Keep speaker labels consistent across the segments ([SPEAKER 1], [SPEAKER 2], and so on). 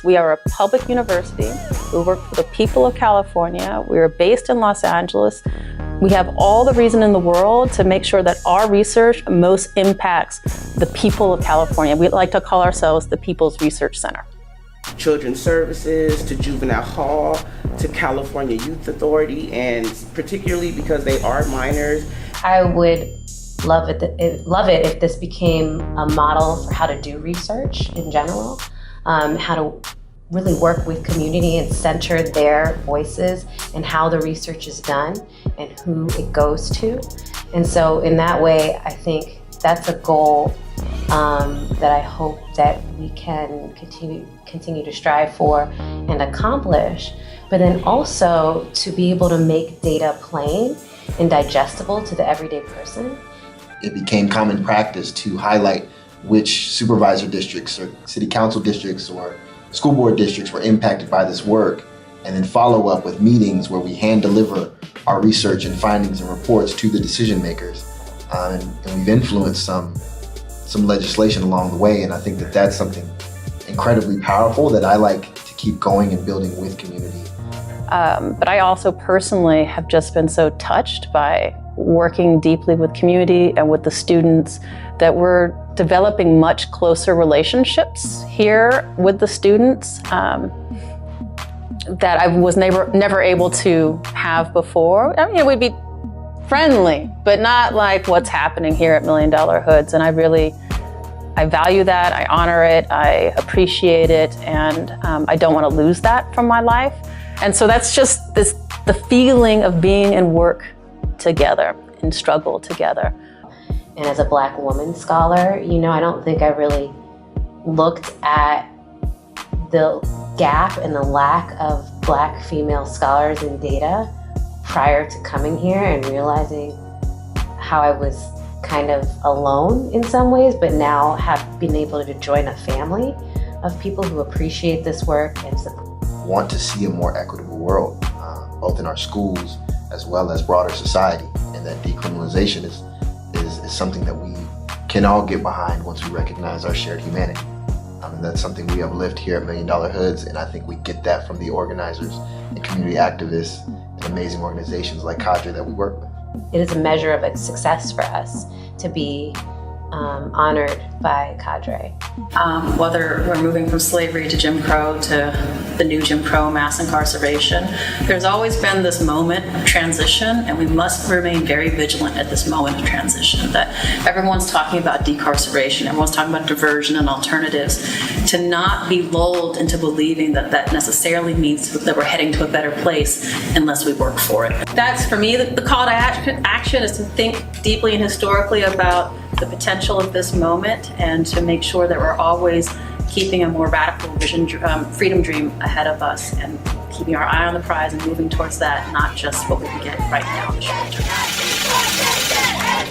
[SPEAKER 1] We are a public university. We work for the people of California. We are based in Los Angeles. We have all the reason in the world to make sure that our research most impacts the people of California. We like to call ourselves the People's Research Center.
[SPEAKER 2] Children's Services, to Juvenile Hall, to California Youth Authority, and particularly because they are minors.
[SPEAKER 3] I would love it if this became a model for how to do research in general, how to really work with community and center their voices and how the research is done and who it goes to. And so in that way, I think that's a goal that I hope that we can continue to strive for and accomplish, but then also to be able to make data plain and digestible to the everyday person.
[SPEAKER 4] It became common practice to highlight which supervisor districts or city council districts or school board districts were impacted by this work, and then follow up with meetings where we hand deliver our research and findings and reports to the decision makers. And we've influenced some legislation along the way, and I think that that's something incredibly powerful that I like to keep going and building with community.
[SPEAKER 1] But I also personally have just been so touched by working deeply with community and with the students that we're developing much closer relationships here with the students that I was never able to have before. I mean, we'd be friendly, but not like what's happening here at $1 Million Hoods. And I value that, I honor it, I appreciate it, and I don't want to lose that from my life. And so that's just the feeling of being and work together and struggle together.
[SPEAKER 3] And as a Black woman scholar, I don't think I really looked at the gap and the lack of Black female scholars in data prior to coming here and realizing how I was kind of alone in some ways, but now have been able to join a family of people who appreciate this work and
[SPEAKER 4] want to see a more equitable world, both in our schools as well as broader society, and that decriminalization is something that we can all get behind once we recognize our shared humanity. And that's something we have lived here at $1 Million Hoods, and I think we get that from the organizers and community activists and amazing organizations like CADRE that we work with.
[SPEAKER 3] It is a measure of a success for us to be honored by CADRE.
[SPEAKER 5] Whether we're moving from slavery to Jim Crow to the new Jim Crow mass incarceration, there's always been this moment of transition, and we must remain very vigilant at this moment of transition. That everyone's talking about decarceration, everyone's talking about diversion and alternatives, to not be lulled into believing that that necessarily means that we're heading to a better place unless we work for it. That's, for me, the call to action is to think deeply and historically about the potential of this moment, and to make sure that we're always keeping a more radical freedom dream ahead of us, and keeping our eye on the prize and moving towards that, not just what we can get right now in the short term.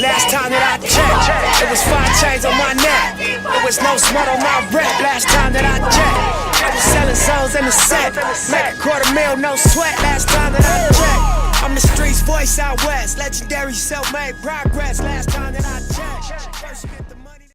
[SPEAKER 6] Last time that I checked, it was 5 chains on my neck. There was no smut on my rep. Last time that I checked, I was selling zones in the set. Make $250,000, no sweat. Last time that I checked, I'm the streets voice out west. Legendary self-made progress. Last time that I checked.